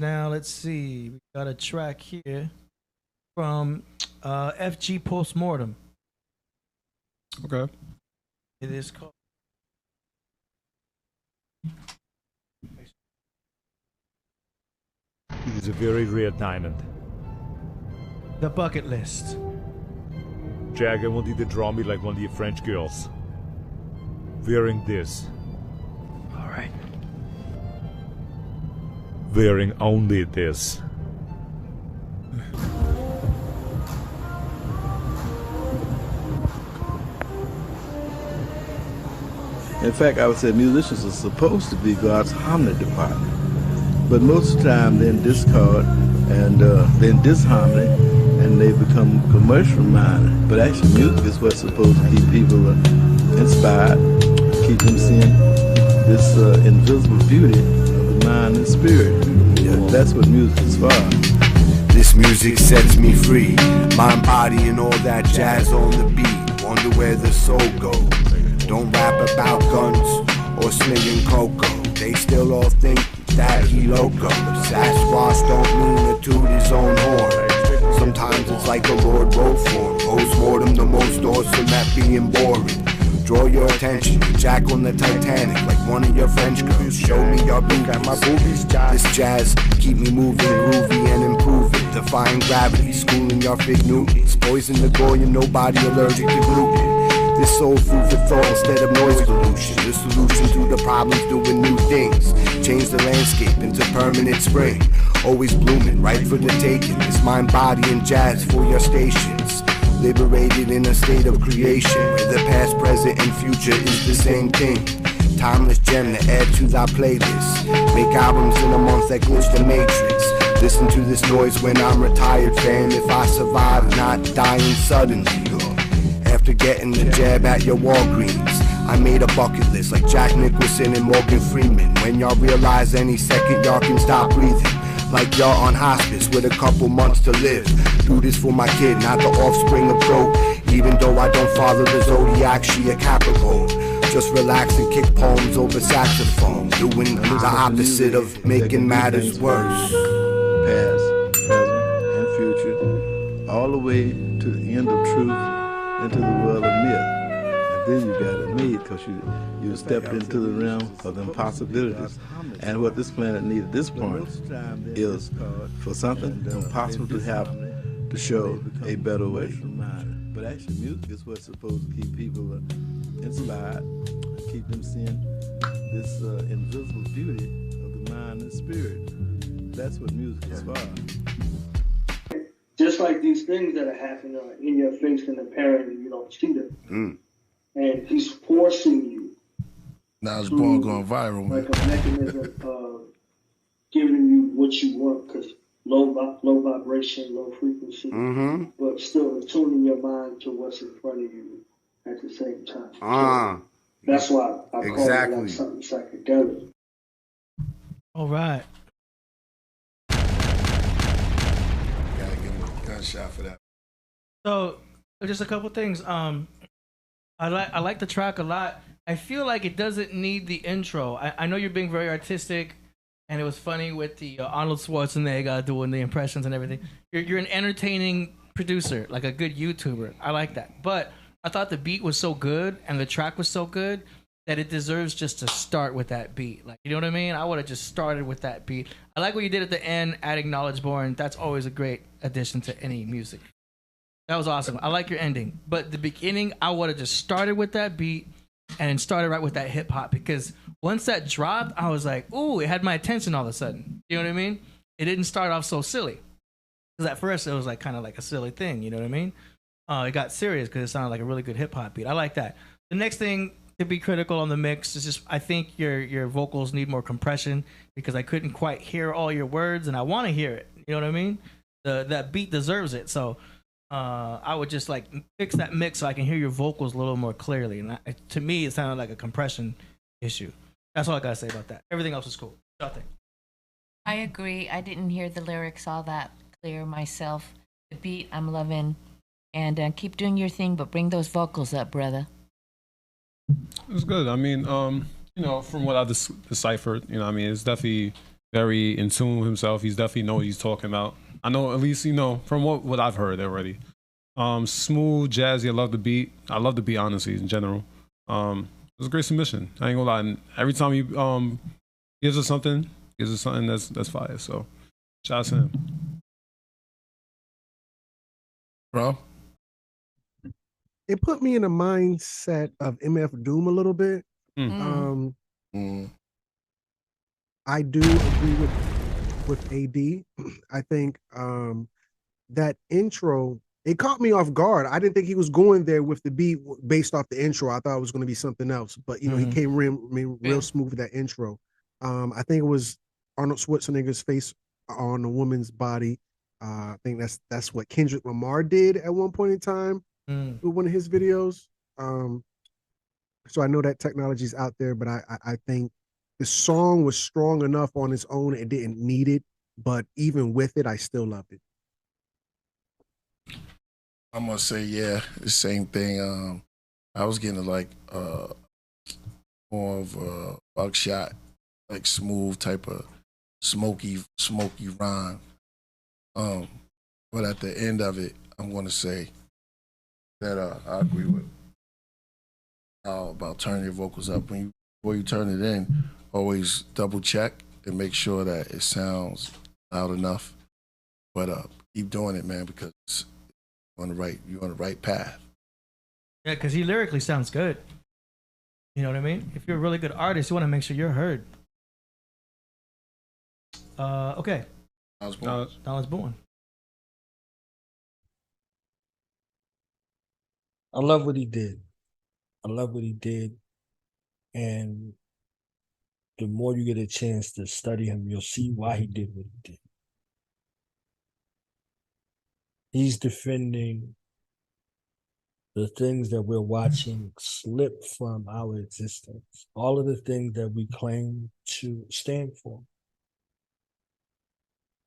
now. Let's see. We got a track here from FG Postmortem. Okay. It is called. It is a very rare diamond. The Bucket List. Jack, I want you to draw me like one of your French girls. Wearing this. All right. Wearing only this. In fact, I would say musicians are supposed to be God's harmony department. But most of the time they're in discord and they're in disharmony and they become commercial minded. But actually music is what's supposed to keep people inspired, keep them seeing this invisible beauty of the mind and spirit. Yeah, that's what music is for. This music sets me free, mind, body, and all that jazz on the beat. Wonder where the soul goes. Don't rap about guns or slinging cocoa. They still all think that he loco. Sasquatch don't mean to toot his own horn. Sometimes it's like the Lord wrote for him. Post-mortem, the most awesome at being boring. Draw your attention, Jack on the Titanic, like one of your French girls. Show me your boobies. My boobies, this jazz keep me moving, groovy and improving. Defying gravity, schooling your fig Newtons. Poison the goyim, nobody allergic to gluten. This soul food for thought instead of noise pollution. The solution to the problems, doing new things. Change the landscape into permanent spring. Always blooming, right for the taking. This mind, body, and jazz for your stations. Liberated in a state of creation, where the past, present, and future is the same thing. Timeless gem to add to thy playlist. Make albums in a month that glitch the matrix. Listen to this noise when I'm retired, fam. If I survive, not dying suddenly. After getting the jab at your Walgreens, I made a bucket list like Jack Nicholson and Morgan Freeman. When y'all realize any second y'all can stop breathing, like y'all on hospice with a couple months to live. Do this for my kid, not the offspring of dope. Even though I don't follow the zodiac, she a Capricorn. Just relax and kick poems over saxophone. Doing the opposite of making matters worse. Past, present, and future, all the way to the end of truth, into the world of myth. And then you got it made because you stepped into the realm of impossibilities. And what this planet needs at this point is for something impossible to happen to show a better way. But actually music is what's supposed to keep people inspired, keep them seeing this invisible beauty of the mind and spirit. That's what music is for. Just like these things that are happening in your face and apparently you don't see them. And he's forcing you. Now it's born going viral, man. Like a mechanism of giving you what you want, because low vibration, low frequency, but still tuning your mind to what's in front of you at the same time. So that's why I call it like something psychedelic. All right. Shot for that. So just a couple things. I like the track a lot. I feel like it doesn't need the intro. I know you're being very artistic, and it was funny with the Arnold Schwarzenegger doing the impressions and everything. You're an entertaining producer, like a good YouTuber. I like that. But I thought the beat was so good and the track was so good that it deserves just to start with that beat. Like, you know what I mean? I would have just started with that beat. I like what you did at the end, adding Knowledge Born. That's always a great addition to any music. That was awesome. I like your ending. But the beginning, I would have just started with that beat and started right with that hip hop, because once that dropped, I was like, ooh, it had my attention all of a sudden. You know what I mean? It didn't start off so silly. Because at first, it was like kind of like a silly thing. You know what I mean? It got serious because it sounded like a really good hip hop beat. I like that. The next thing to be critical on the mix is just, I think your vocals need more compression, because I couldn't quite hear all your words and I want to hear it. You know what I mean? That beat deserves it. So I would just like fix that mix so I can hear your vocals a little more clearly. And to me, it sounded like a compression issue. That's all I gotta say about that. Everything else is cool. Nothing. I agree. I didn't hear the lyrics all that clear myself. The beat, I'm loving. And keep doing your thing, but bring those vocals up, brother. It's good. I mean, you know, from what I deciphered, you know, I mean, it's definitely very in tune with himself. He's definitely know what he's talking about. I know, at least, you know, from what I've heard already. Smooth, jazzy. I love the beat. I love the beat, honestly, in general. It was a great submission. I ain't gonna lie. And every time he gives us something that's fire. So shout out to him. Bro, It put me in a mindset of MF Doom a little bit. I do agree with AD. I think that intro, it caught me off guard. I didn't think he was going there with the beat based off the intro. I thought it was going to be something else, but you know, he came real smooth with that intro. I think it was Arnold Schwarzenegger's face on a woman's body. I think that's what Kendrick Lamar did at one point in time with one of his videos. So I know that technology is out there, but I think the song was strong enough on its own. It didn't need it, but even with it, I still loved it. I'm gonna say the same thing. I was getting like more of a buckshot, like smooth type of smoky rhyme. But at the end of it, I'm gonna say that I agree with about turning your vocals up. Before you turn it in, always double check and make sure that it sounds loud enough. But keep doing it, man, because you're on the right path. Yeah, because he lyrically sounds good. You know what I mean? If you're a really good artist, you want to make sure you're heard. Okay. Now it's born. I love what he did. And the more you get a chance to study him, you'll see why he did what he did. He's defending the things that we're watching slip from our existence. All of the things that we claim to stand for.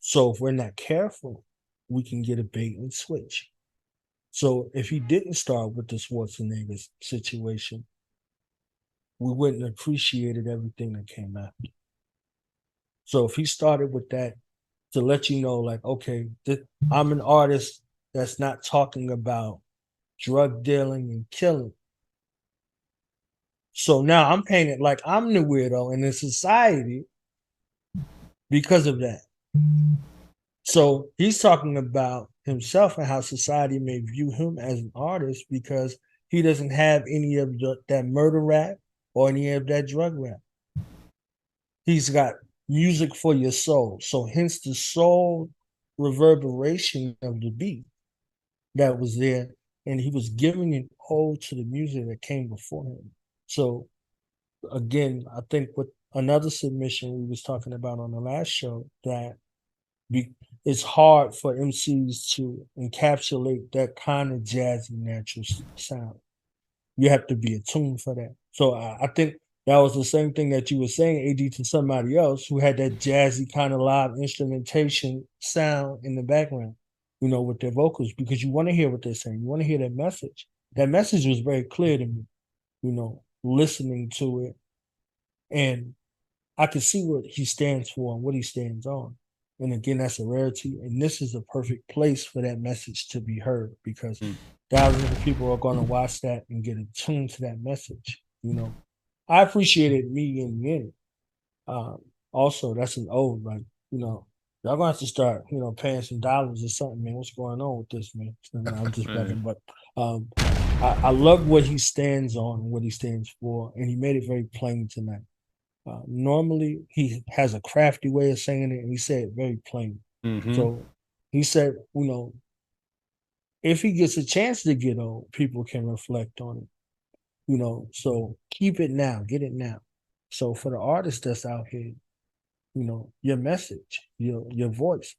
So if we're not careful, we can get a bait and switch. So if he didn't start with the Schwarzenegger situation, we wouldn't have appreciated everything that came after. So if he started with that to let you know, like, okay, I'm an artist that's not talking about drug dealing and killing. So now I'm painted like I'm the weirdo in the society because of that. So he's talking about himself and how society may view him as an artist because he doesn't have any of that murder rap or any of that drug rap. He's got music for your soul. So hence the soul reverberation of the beat that was there. And he was giving an ode to the music that came before him. So again, I think with another submission we was talking about on the last show, that it's hard for MCs to encapsulate that kind of jazzy natural sound. You have to be attuned for that. So I think that was the same thing that you were saying, AD, to somebody else who had that jazzy kind of live instrumentation sound in the background, you know, with their vocals, because you want to hear what they're saying. You want to hear that message. That message was very clear to me, you know, listening to it. And I could see what he stands for and what he stands on. And again, that's a rarity. And this is a perfect place for that message to be heard, because thousands of people are going to watch that and get attuned to that message. You know, I appreciated me in the end. Also, that's an ode. Like, you know, y'all going to have to start, you know, paying some dollars or something, man. What's going on with this, man? I'm just bugging. But I love what he stands on and what he stands for. And he made it very plain tonight. Normally, he has a crafty way of saying it, and he said it very plain. So he said, you know, if he gets a chance to get old, people can reflect on it. You know, so keep it now, get it now. So for the artist that's out here, you know, your message, your voice.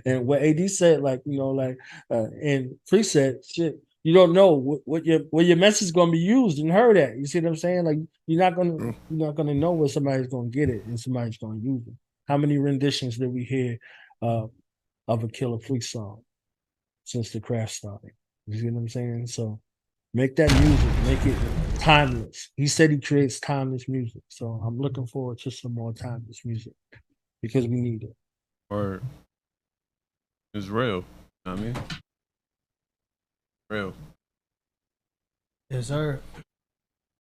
And what AD said, like, you know, like in preset, shit, you don't know what your message is going to be used and heard at. You see what I'm saying? Like, you're not gonna know where somebody's going to get it and somebody's going to use it. How many renditions did we hear of a Killah Freak song since the craft started? You see what I'm saying? So make that music, make it timeless. He said he creates timeless music, so I'm looking forward to some more timeless music. because we need it. Or it's real. You know what I mean? Real. Yes, sir.